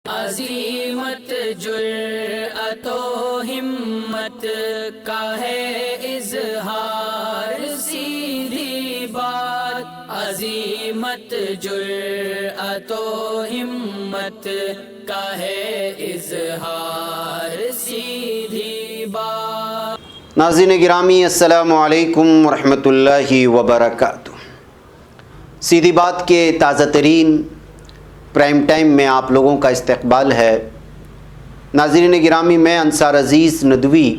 عظیمت جرأت و ہمت کا ہے اظہار، سیدھی بات عظیمت جرأت و ہمت کا ہے اظہار، سیدھی بات۔ ناظرین گرامی السلام علیکم ورحمۃ اللہ وبرکاتہ۔ سیدھی بات کے تازہ ترین پرائم ٹائم میں آپ لوگوں کا استقبال ہے۔ ناظرین گرامی، میں انصار عزیز ندوی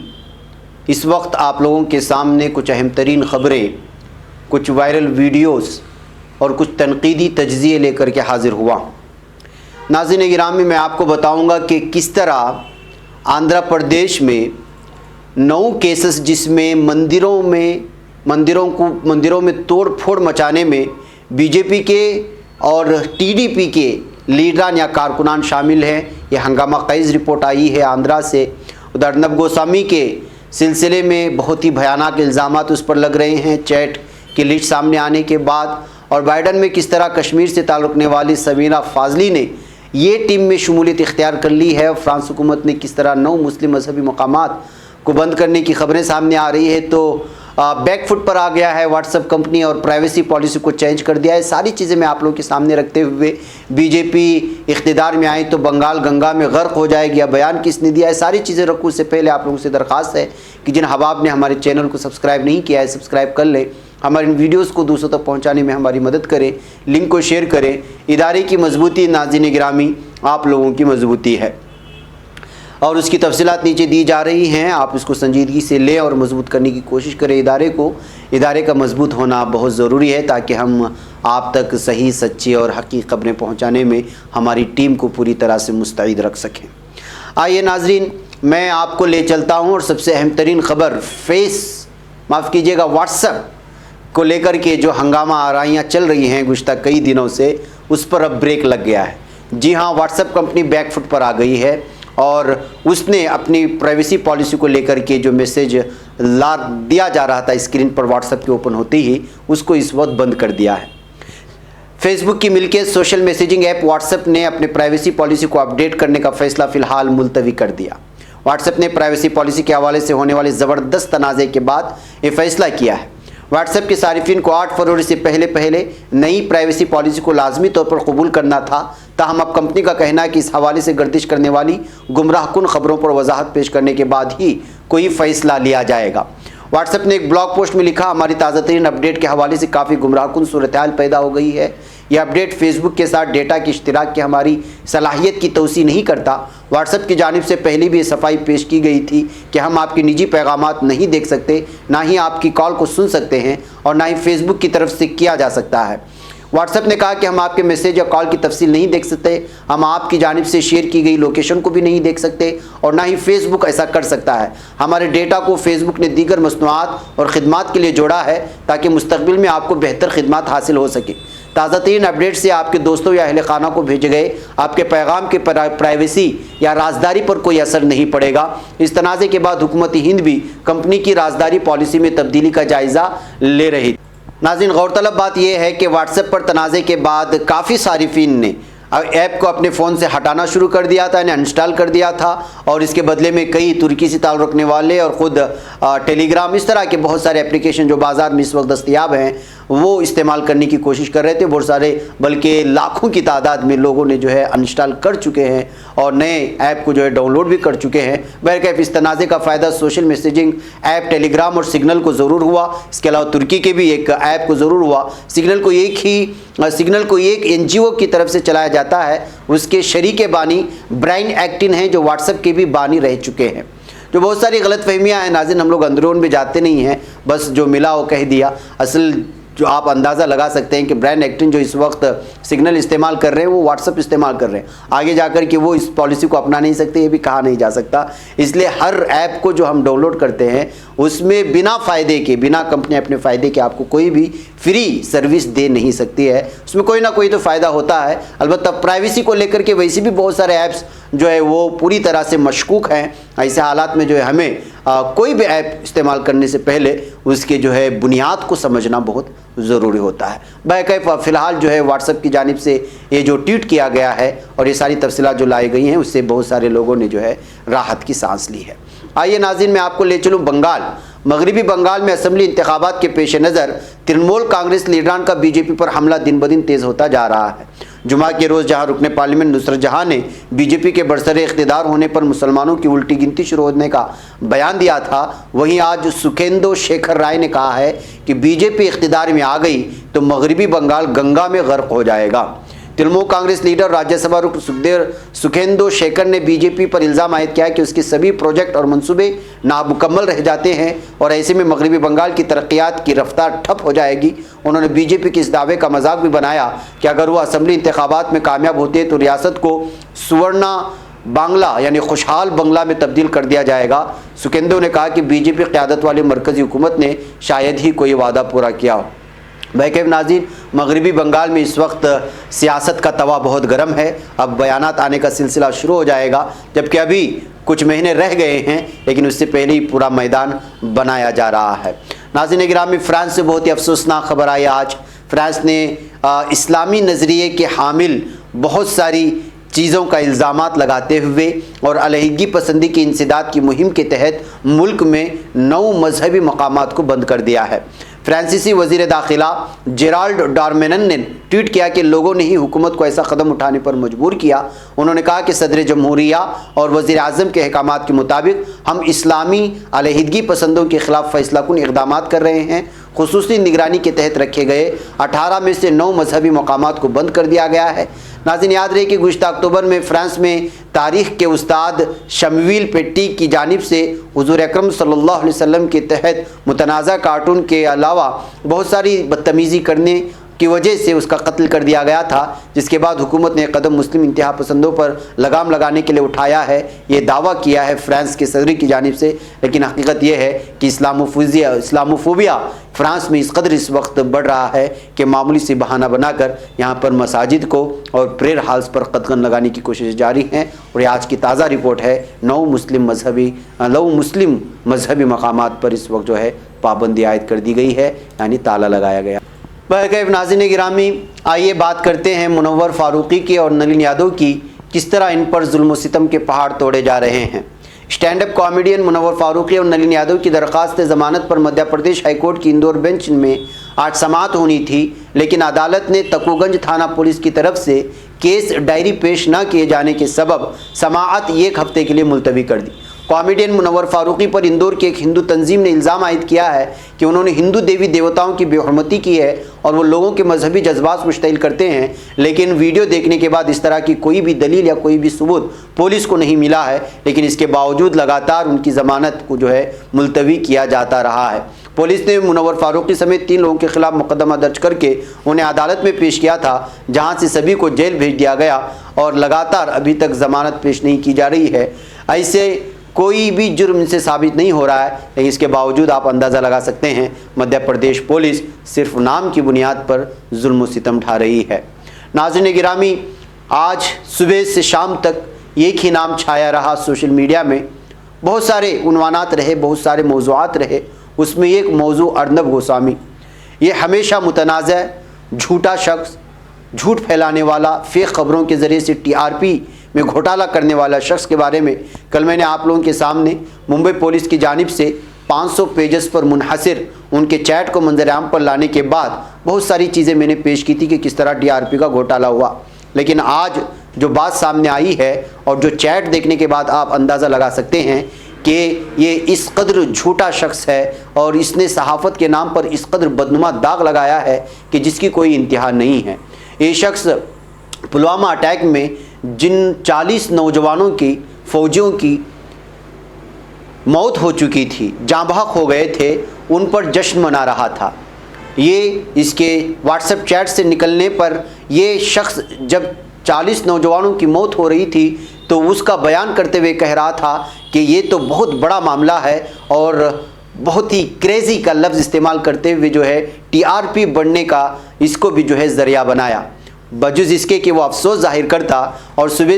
اس وقت آپ لوگوں کے سامنے کچھ اہم ترین خبریں، کچھ وائرل ویڈیوز اور کچھ تنقیدی تجزیے لے کر کے حاضر ہوا ہوں۔ ناظرین گرامی، میں آپ کو بتاؤں گا کہ کس طرح آندھرا پردیش میں 9 کیسز جس میں مندروں میں توڑ پھوڑ مچانے میں بی جے پی کے اور ٹی ڈی پی کے لیڈران یا کارکنان شامل ہیں، یہ ہنگامہ خیز رپورٹ آئی ہے آندھرا سے۔ ادھر ارنب گوسوامی کے سلسلے میں بہت ہی بھیانک الزامات اس پر لگ رہے ہیں چیٹ کی لسٹ سامنے آنے کے بعد، اور بائیڈن میں کس طرح کشمیر سے تعلق رکھنے والی سمیرہ فاضلی نے یہ ٹیم میں شمولیت اختیار کر لی ہے۔ فرانس حکومت نے کس طرح 9 مسلم مذہبی مقامات کو بند کرنے کی خبریں سامنے آ رہی ہے، تو بیک فٹ پر آ گیا ہے واٹس ایپ کمپنی اور پرائیویسی پالیسی کو چینج کر دیا ہے۔ ساری چیزیں میں آپ لوگوں کے سامنے رکھتے ہوئے، بی جے پی اقتدار میں آئی تو بنگال گنگا میں غرق ہو جائے گی، بیان کس نے دیا ہے، ساری چیزیں رکھوں اس سے پہلے آپ لوگوں سے درخواست ہے کہ جن احباب نے ہمارے چینل کو سبسکرائب نہیں کیا ہے سبسکرائب کر لیں، ہمارے ان ویڈیوز کو دوسروں تک پہنچانے میں ہماری مدد کریں، لنک کو شیئر کریں۔ ادارے کی مضبوطی ناظرین گرامی آپ لوگوں کی مضبوطی ہے، اور اس کی تفصیلات نیچے دی جا رہی ہیں، آپ اس کو سنجیدگی سے لیں اور مضبوط کرنے کی کوشش کریں ادارے کا مضبوط ہونا بہت ضروری ہے تاکہ ہم آپ تک صحیح سچی اور حقیقی خبریں پہنچانے میں ہماری ٹیم کو پوری طرح سے مستعد رکھ سکیں۔ آئیے ناظرین، میں آپ کو لے چلتا ہوں اور سب سے اہم ترین خبر واٹس ایپ کو لے کر کے جو ہنگامہ آرائیاں چل رہی ہیں گزشتہ کئی دنوں سے، اس پر اب بریک لگ گیا ہے۔ جی ہاں، WhatsApp company back foot پر آ گئی ہے اور اس نے اپنی پرائیویسی پالیسی کو لے کر کے جو میسیج دیا جا رہا تھا اسکرین پر واٹس ایپ کے اوپن ہوتے ہی، اس کو اس وقت بند کر دیا ہے۔ فیس بک کی ملکیت social messaging app what's app نے اپنے پرائیویسی پالیسی کو اپڈیٹ کرنے کا فیصلہ فی الحال ملتوی کر دیا۔ واٹس ایپ نے پرائیویسی پالیسی کے حوالے سے ہونے والے زبردست تنازع کے بعد یہ فیصلہ کیا ہے۔ واٹس ایپ کے صارفین کو 8 فروری سے پہلے نئی پرائیویسی پالیسی کو لازمی طور پر قبول کرنا تھا، تاہم اب کمپنی کا کہنا ہے کہ اس حوالے سے گردش کرنے والی گمراہ کن خبروں پر وضاحت پیش کرنے کے بعد ہی کوئی فیصلہ لیا جائے گا۔ واٹس ایپ نے ایک بلاگ پوسٹ میں لکھا، ہماری تازہ ترین اپڈیٹ کے حوالے سے کافی گمراہ کن صورتحال پیدا ہو گئی ہے۔ یہ اپڈیٹ فیس بک کے ساتھ ڈیٹا کی اشتراک کی ہماری صلاحیت کی توسیع نہیں کرتا۔ واٹس ایپ کی جانب سے پہلے بھی یہ صفائی پیش کی گئی تھی کہ ہم آپ کی نجی پیغامات نہیں دیکھ سکتے، نہ ہی آپ کی کال کو سن سکتے ہیں اور نہ ہی فیس بک کی طرف سے کیا جا سکتا ہے۔ واٹس ایپ نے کہا کہ ہم آپ کے میسیج یا کال کی تفصیل نہیں دیکھ سکتے، ہم آپ کی جانب سے شیئر کی گئی لوکیشن کو بھی نہیں دیکھ سکتے اور نہ ہی فیس بک ایسا کر سکتا ہے۔ ہمارے ڈیٹا کو فیس بک نے دیگر مصنوعات اور خدمات کے لیے جوڑا ہے تاکہ مستقبل میں آپ کو بہتر خدمات حاصل ہو سکے۔ تازہ ترین اپڈیٹ سے آپ کے دوستوں یا اہل خانہ کو بھیجے گئے آپ کے پیغام کے پرائیویسی یا رازداری پر کوئی اثر نہیں پڑے گا۔ اس تنازع کے بعد حکومت ہند بھی کمپنی کی رازداری پالیسی میں تبدیلی کا جائزہ لے رہی۔ ناظرین، غور طلب بات یہ ہے کہ واٹس ایپ پر تنازع کے بعد کافی صارفین نے ایپ کو اپنے فون سے ہٹانا شروع کر دیا تھا، انہیں انسٹال کر دیا تھا، اور اس کے بدلے میں کئی ترکی سے تعلق رکھنے والے اور خود ٹیلی گرام، اس طرح کے بہت سارے اپلیکیشن جو بازار میں اس وقت دستیاب ہیں وہ استعمال کرنے کی کوشش کر رہے تھے۔ بہت سارے بلکہ لاکھوں کی تعداد میں لوگوں نے جو ہے انسٹال کر چکے ہیں اور نئے ایپ کو جو ہے ڈاؤن لوڈ بھی کر چکے ہیں۔ بہرکیف اس تنازع کا فائدہ سوشل میسیجنگ ایپ ٹیلی گرام اور سگنل کو ضرور ہوا، اس کے علاوہ ترکی کے بھی ایک ایپ کو ضرور ہوا۔ سگنل کو ایک NGO کی طرف سے چلایا جاتا ہے، اس کے شریک بانی برائن ایکٹن ہیں جو واٹس ایپ کے بھی بانی رہ چکے ہیں۔ جو بہت ساری غلط فہمیاں ہیں ناظرین، ہم لوگ اندرون میں جاتے نہیں ہیں، بس جو ملا وہ کہہ دیا۔ اصل جو آپ اندازہ لگا سکتے ہیں کہ برائن ایکٹن جو اس وقت سگنل استعمال کر رہے ہیں وہ واٹس ایپ استعمال کر رہے ہیں، آگے جا کر کہ وہ اس پالیسی کو اپنا نہیں سکتے، یہ بھی کہا نہیں جا سکتا۔ اس لیے ہر ایپ کو جو ہم ڈاؤن لوڈ کرتے ہیں اس میں بنا کمپنی اپنے فائدے کے آپ کو کوئی بھی فری سروس دے نہیں سکتی ہے، اس میں کوئی نہ کوئی تو فائدہ ہوتا ہے۔ البتہ پرائیویسی کو لے کر کے ویسے بھی بہت سارے ایپس جو ہے وہ پوری طرح سے مشکوک ہیں، ایسے حالات میں جو ہے ہمیں کوئی بھی ایپ استعمال کرنے سے پہلے اس کے جو ہے بنیاد کو سمجھنا بہت ضروری ہوتا ہے۔ بہرکیف فی الحال جو ہے واٹس ایپ کی جانب سے یہ جو ٹویٹ کیا گیا ہے اور یہ ساری تفصیلات جو لائی گئی ہیں اس سے بہت سارے لوگوں نے جو ہے راحت کی سانس لی ہے۔ آئیے ناظرین میں آپ کو لے چلوں بنگال۔ مغربی بنگال میں اسمبلی انتخابات کے پیش نظر ترنمول کانگریس لیڈران کا بی جے پی پر حملہ دن بدن تیز ہوتا جا رہا ہے۔ جمعہ کے روز جہاں رکن پارلیمنٹ نصرت جہاں نے بی جے پی کے برسر اقتدار ہونے پر مسلمانوں کی الٹی گنتی شروع ہونے کا بیان دیا تھا، وہیں آج سکھیندو شیکھر رائے نے کہا ہے کہ بی جے پی اقتدار میں آ گئی تو مغربی بنگال گنگا میں غرق ہو جائے گا۔ ترنمول کانگریس لیڈر راجیہ سبھا رکن سکھیندو شیکھر نے بی جے پی پر الزام عائد کیا کہ اس کے سبھی پروجیکٹ اور منصوبے نامکمل رہ جاتے ہیں اور ایسے میں مغربی بنگال کی ترقیات کی رفتار ٹھپ ہو جائے گی۔ انہوں نے بی جے پی کے اس دعوے کا مذاق بھی بنایا کہ اگر وہ اسمبلی انتخابات میں کامیاب ہوتے تو ریاست کو سورنا بانگلہ یعنی خوشحال بنگلہ میں تبدیل کر دیا جائے گا۔ سکھیندو نے کہا کہ بی جے پی قیادت والی مرکزی حکومت نے شاید ہی کوئی وعدہ پورا کیا ہو۔ بہرکیف ناظرین مغربی بنگال میں اس وقت سیاست کا توا بہت گرم ہے، اب بیانات آنے کا سلسلہ شروع ہو جائے گا، جبکہ ابھی کچھ مہینے رہ گئے ہیں لیکن اس سے پہلے ہی پورا میدان بنایا جا رہا ہے۔ ناظرین گرامی فرانس سے بہت ہی افسوسناک خبر آئی آج۔ فرانس نے اسلامی نظریے کے حامل بہت ساری چیزوں کا الزامات لگاتے ہوئے اور علیحدگی پسندی کی انسداد کی مہم کے تحت ملک میں 9 مذہبی مقامات کو بند کر دیا ہے۔ فرانسیسی وزیر داخلہ جیرالڈ ڈارمینن نے ٹویٹ کیا کہ لوگوں نے ہی حکومت کو ایسا قدم اٹھانے پر مجبور کیا۔ انہوں نے کہا کہ صدر جمہوریہ اور وزیر اعظم کے احکامات کے مطابق ہم اسلامی علیحدگی پسندوں کے خلاف فیصلہ کن اقدامات کر رہے ہیں۔ خصوصی نگرانی کے تحت رکھے گئے 18 میں سے 9 مذہبی مقامات کو بند کر دیا گیا ہے۔ ناظرین یاد رہے کہ گزشتہ اکتوبر میں فرانس میں تاریخ کے استاد شمویل پیٹی کی جانب سے حضور اکرم صلی اللہ علیہ وسلم کے تحت متنازع کارٹون کے علاوہ بہت ساری بدتمیزی کرنے کی وجہ سے اس کا قتل کر دیا گیا تھا، جس کے بعد حکومت نے قدم مسلم انتہا پسندوں پر لگام لگانے کے لیے اٹھایا ہے۔ یہ دعویٰ کیا ہے فرانس کے صدر کی جانب سے، لیکن حقیقت یہ ہے کہ اسلاموفوبیا فرانس میں اس قدر اس وقت بڑھ رہا ہے کہ معمولی سی بہانہ بنا کر یہاں پر مساجد کو اور پریئر ہالز پر قدغن لگانے کی کوشش جاری ہیں۔ اور یہ آج کی تازہ رپورٹ ہے، 9 مسلم مذہبی مقامات پر اس وقت جو ہے پابندی عائد کر دی گئی ہے، یعنی تالا لگایا گیا۔ بہرکیف ناظرین گرامی آئیے بات کرتے ہیں منور فاروقی کی اور نلین یادو کی، کس طرح ان پر ظلم و ستم کے پہاڑ توڑے جا رہے ہیں۔ اسٹینڈ اپ کامیڈین منور فاروقی اور نلین یادو کی درخواست ضمانت پر مدھیہ پردیش ہائی کورٹ کی اندور بینچ میں آج سماعت ہونی تھی، لیکن عدالت نے تکوگنج تھانہ پولیس کی طرف سے کیس ڈائری پیش نہ کیے جانے کے سبب سماعت 1 ہفتے کے لیے ملتوی کر دی۔ کامیڈین منور فاروقی پر اندور کی ایک ہندو تنظیم نے الزام عائد کیا ہے کہ انہوں نے ہندو دیوی دیوتاؤں کی بے حرمتی کی ہے اور وہ لوگوں کے مذہبی جذبات مشتعل کرتے ہیں، لیکن ویڈیو دیکھنے کے بعد اس طرح کی کوئی بھی دلیل یا کوئی بھی ثبوت پولیس کو نہیں ملا ہے، لیکن اس کے باوجود لگاتار ان کی ضمانت کو جو ہے ملتوی کیا جاتا رہا ہے۔ پولیس نے منور فاروقی سمیت 3 لوگوں کے خلاف مقدمہ درج کر کے انہیں عدالت میں پیش کیا تھا، جہاں سے سبھی کو جیل بھیج دیا گیا اور لگاتار ابھی تک ضمانت پیش نہیں کی جا رہی ہے۔ ایسے کوئی بھی جرم ان سے ثابت نہیں ہو رہا ہے، لیکن اس کے باوجود آپ اندازہ لگا سکتے ہیں مدھیہ پردیش پولیس صرف نام کی بنیاد پر ظلم و ستم ڈھا رہی ہے۔ ناظرین گرامی آج صبح سے شام تک ایک ہی نام چھایا رہا سوشل میڈیا میں، بہت سارے عنوانات رہے، بہت سارے موضوعات رہے، اس میں ایک موضوع ارنب گوسوامی۔ یہ ہمیشہ متنازع جھوٹا شخص، جھوٹ پھیلانے والا، فیک خبروں کے ذریعے سے TRP میں گھوٹالہ کرنے والا شخص کے بارے میں کل میں نے آپ لوگوں کے سامنے ممبئی پولیس کی جانب سے 500 پیجز پر منحصر ان کے چیٹ کو منظر عام پر لانے کے بعد بہت ساری چیزیں میں نے پیش کی تھی کہ کس طرح TRP کا گھوٹالہ ہوا، لیکن آج جو بات سامنے آئی ہے اور جو چیٹ دیکھنے کے بعد آپ اندازہ لگا سکتے ہیں کہ یہ اس قدر جھوٹا شخص ہے اور اس نے صحافت کے نام پر اس قدر بدنما داغ لگایا ہے کہ جس کی کوئی انتہا نہیں ہے۔ یہ شخص پلوامہ اٹیک میں جن 40 نوجوانوں کی فوجیوں کی موت ہو چکی تھی، جاں بحق ہو گئے تھے، ان پر جشن منا رہا تھا۔ یہ اس کے واٹس ایپ چیٹ سے نکلنے پر یہ شخص جب 40 نوجوانوں کی موت ہو رہی تھی تو اس کا بیان کرتے ہوئے کہہ رہا تھا کہ یہ تو بہت بڑا معاملہ ہے، اور بہت ہی کریزی کا لفظ استعمال کرتے ہوئے جو ہے TRP بڑھنے کا اس کو بھی جو ہے ذریعہ بنایا، بجز اس کے کہ وہ افسوس ظاہر کرتا اور صبح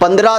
15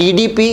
TDP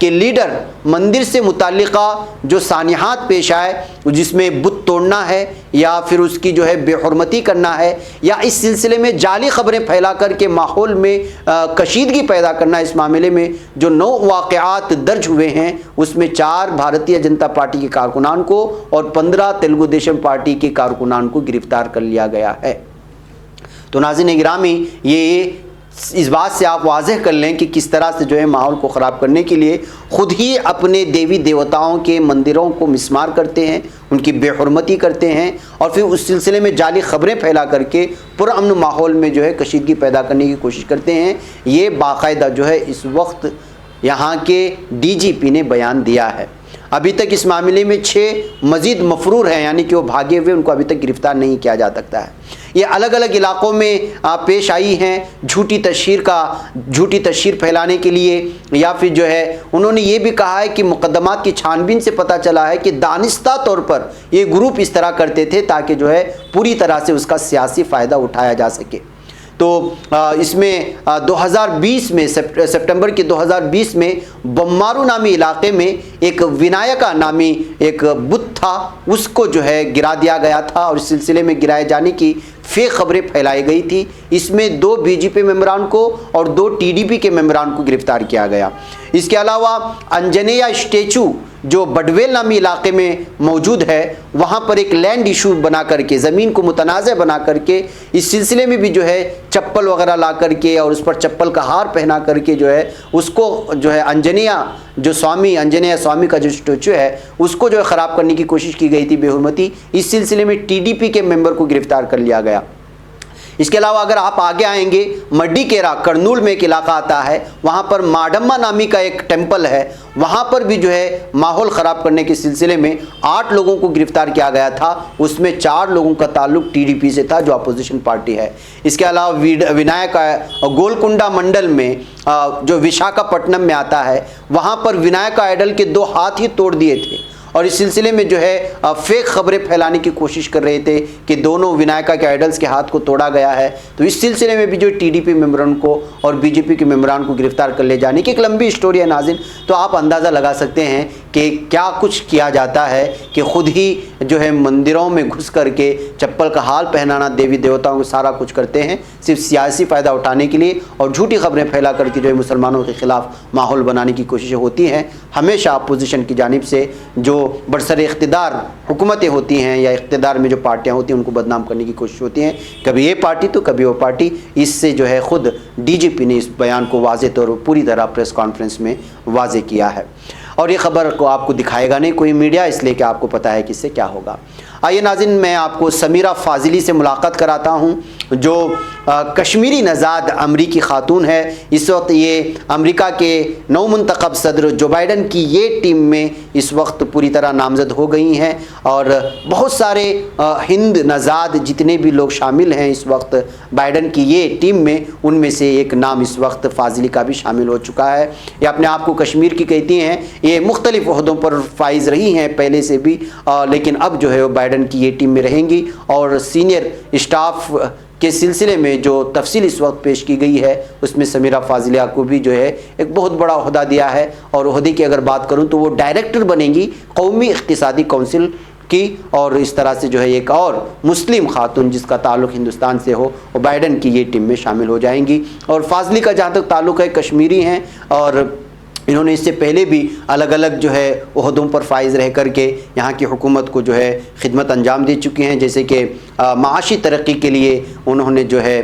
کہ لیڈر مندر سے متعلقہ جو سانحات پیش آئے جس میں بت توڑنا ہے یا پھر اس کی جو ہے بے حرمتی کرنا ہے یا اس سلسلے میں جعلی خبریں پھیلا کر کے ماحول میں کشیدگی پیدا کرنا، اس معاملے میں جو 9 واقعات درج ہوئے ہیں اس میں 4 بھارتیہ جنتا پارٹی کے کارکنان کو اور 15 تیلگو دیشم پارٹی کے کارکنان کو گرفتار کر لیا گیا ہے۔ تو ناظرین گرامی، یہ اس بات سے آپ واضح کر لیں کہ کس طرح سے جو ہے ماحول کو خراب کرنے کے لیے خود ہی اپنے دیوی دیوتاؤں کے مندروں کو مسمار کرتے ہیں، ان کی بے حرمتی کرتے ہیں اور پھر اس سلسلے میں جعلی خبریں پھیلا کر کے پرامن ماحول میں جو ہے کشیدگی پیدا کرنے کی کوشش کرتے ہیں۔ یہ باقاعدہ جو ہے اس وقت یہاں کے ڈی جی پی نے بیان دیا ہے۔ ابھی تک اس معاملے میں 6 مزید مفرور ہیں، یعنی کہ وہ بھاگے ہوئے، ان کو ابھی تک گرفتار نہیں کیا جا سکتا ہے۔ یہ الگ الگ علاقوں میں پیش آئی ہیں جھوٹی تشہیر پھیلانے کے لیے، یا پھر جو ہے انہوں نے یہ بھی کہا ہے کہ مقدمات کی چھان بین سے پتہ چلا ہے کہ دانستہ طور پر یہ گروپ اس طرح کرتے تھے تاکہ جو ہے پوری طرح سے اس کا سیاسی فائدہ اٹھایا جا سکے۔ تو اس میں 2020 میں سپٹمبر کے 2020 میں بمارو نامی علاقے میں ایک ونایکا نامی ایک بت تھا، اس کو جو ہے گرا دیا گیا تھا اور اس سلسلے میں گرائے جانے کی فیک خبریں پھیلائی گئی تھی۔ اس میں 2 بی جے پی ممبران کو اور 2 ٹی ڈی پی کے ممبران کو گرفتار کیا گیا۔ اس کے علاوہ انجنیہ اسٹیچو جو بڈویل نامی علاقے میں موجود ہے، وہاں پر ایک لینڈ ایشو بنا کر کے، زمین کو متنازع بنا کر کے، اس سلسلے میں بھی جو ہے چپل وغیرہ لا کر کے اور اس پر چپل کا ہار پہنا کر کے جو ہے اس کو جو ہے انجنیہ سوامی کا جو اسٹیچو ہے اس کو جو ہے خراب کرنے کی کوشش کی گئی تھی، بے حرمتی۔ اس سلسلے میں ٹی ڈی پی کے ممبر کو گرفتار کر لیا گیا۔ اس کے علاوہ اگر آپ آگے آئیں گے، مڈی کیرا کرنول میں ایک علاقہ آتا ہے، وہاں پر ماڈما نامی کا ایک ٹیمپل ہے، وہاں پر بھی جو ہے ماحول خراب کرنے کے سلسلے میں 8 لوگوں کو گرفتار کیا گیا تھا، اس میں 4 لوگوں کا تعلق ٹی ڈی پی سے تھا جو اپوزیشن پارٹی ہے۔ اس کے علاوہ ونایکا گولکنڈا منڈل میں جو وشاکھاپٹنم میں آتا ہے، وہاں پر ونایکا آئیڈل کے 2 ہاتھ ہی توڑ دیے تھے اور اس سلسلے میں جو ہے فیک خبریں پھیلانے کی کوشش کر رہے تھے کہ دونوں ونایکا کے آئیڈلز کے ہاتھ کو توڑا گیا ہے۔ تو اس سلسلے میں بھی جو ٹی ڈی پی ممبران کو اور بی جے پی کے ممبران کو گرفتار کر لے جانے کی ایک لمبی سٹوری ہے ناظرین۔ تو آپ اندازہ لگا سکتے ہیں کہ کیا کچھ کیا جاتا ہے کہ خود ہی جو ہے مندروں میں گھس کر کے چپل کا ہار پہنانا، دیوی دیوتاؤں کو سارا کچھ کرتے ہیں صرف سیاسی فائدہ اٹھانے کے لیے، اور جھوٹی خبریں پھیلا کر کے جو ہے مسلمانوں کے خلاف ماحول بنانے کی کوششیں ہوتی ہیں۔ ہمیشہ اپوزیشن کی جانب سے جو برسر اقتدار حکومتیں ہوتی ہیں یا اقتدار میں جو پارٹیاں ہوتی ہیں ان کو بدنام کرنے کی کوشش ہوتی ہیں، کبھی یہ پارٹی تو کبھی وہ پارٹی۔ اس سے جو ہے خود ڈی جی پی نے اس بیان کو واضح طور پر پوری طرح پریس کانفرنس میں واضح کیا ہے، اور یہ خبر کو آپ کو دکھائے گا نہیں کوئی میڈیا، اس لیے کہ آپ کو پتہ ہے کہ اس سے کیا ہوگا۔ آئیے ناظرین، میں آپ کو سمیرہ فاضلی سے ملاقات کراتا ہوں جو کشمیری نژاد امریکی خاتون ہے۔ اس وقت یہ امریکہ کے نو منتخب صدر جو بائیڈن کی یہ ٹیم میں اس وقت پوری طرح نامزد ہو گئی ہیں، اور بہت سارے ہند نژاد جتنے بھی لوگ شامل ہیں اس وقت بائیڈن کی یہ ٹیم میں، ان میں سے ایک نام اس وقت فاضلی کا بھی شامل ہو چکا ہے۔ یہ اپنے آپ کو کشمیر کی کہتی ہیں، یہ مختلف عہدوں پر فائز رہی ہیں پہلے سے بھی، لیکن اب جو ہے وہ بائیڈن کی یہ ٹیم میں رہیں گی، اور سینئر اسٹاف کے سلسلے میں جو تفصیل اس وقت پیش کی گئی ہے اس میں سمیرہ فاضلیہ کو بھی جو ہے ایک بہت بڑا عہدہ دیا ہے، اور عہدے کی اگر بات کروں تو وہ ڈائریکٹر بنیں گی قومی اقتصادی کونسل کی، اور اس طرح سے جو ہے ایک اور مسلم خاتون جس کا تعلق ہندوستان سے ہو وہ بائیڈن کی یہ ٹیم میں شامل ہو جائیں گی۔ اور فاضلی کا جہاں تک تعلق ہے کشمیری ہیں، اور انہوں نے اس سے پہلے بھی الگ الگ جو ہے عہدوں پر فائز رہ کر کے یہاں کی حکومت کو جو ہے خدمت انجام دے چکی ہیں، جیسے کہ معاشی ترقی کے لیے انہوں نے جو ہے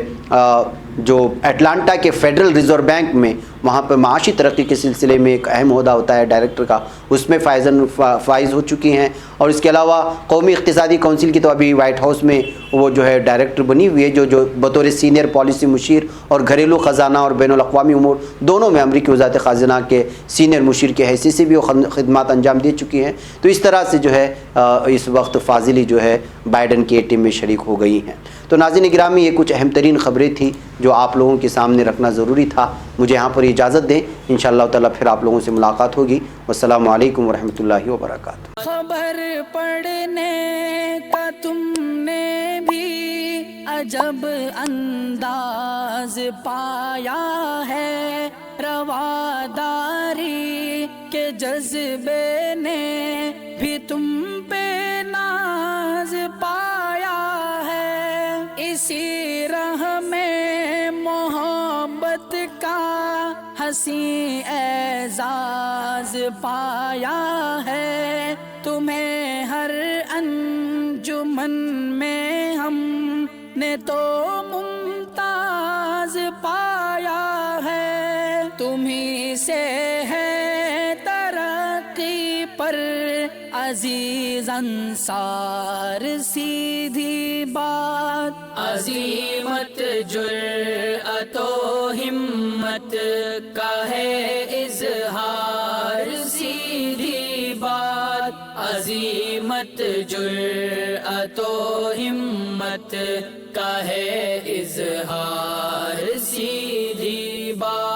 جو اٹلانٹا کے فیڈرل ریزرو بینک میں وہاں پہ معاشی ترقی کے سلسلے میں ایک اہم عہدہ ہوتا ہے ڈائریکٹر کا، اس میں فائز ہو چکی ہیں۔ اور اس کے علاوہ قومی اقتصادی کونسل کی تو ابھی وائٹ ہاؤس میں وہ جو ہے ڈائریکٹر بنی ہوئی ہے، جو بطور سینئر پالیسی مشیر اور گھریلو خزانہ اور بین الاقوامی امور دونوں میں امریکی وزارت خزانہ کے سینئر مشیر کے حیثیت سے بھی وہ خدمات انجام دے چکی ہیں۔ تو اس طرح سے جو ہے اس وقت فاضلی جو ہے بائیڈن کی ٹیم میں شریک ہو گئی ہیں۔ تو ناظرین گرامی، یہ کچھ اہم ترین خبریں تھیں جو آپ لوگوں کے سامنے رکھنا ضروری تھا۔ مجھے یہاں پر اجازت دیں، انشاءاللہ تعالیٰ پھر آپ لوگوں سے ملاقات ہوگی۔ والسلام علیکم ورحمۃ اللہ وبرکاتہ۔ خبر پڑھنے کا تم نے بھی عجب انداز پایا ہے، رواداری کے جذبے نے بھی تم پہ ناز پایا ہے، اسی راہ میں محبت کا حسین اعزاز پایا ہے، تمہیں ہر انجمن میں ہم نے تو ممتاز پایا ہے، تمہیں سے ہے ترقی پر عزیز انصار، سیدھی بات عظیمت جرأت و ہمت کا ہے اظہار، سیدھی بات عظیمت جرأت و ہمت کا ہے اظہار، سیدھی بات۔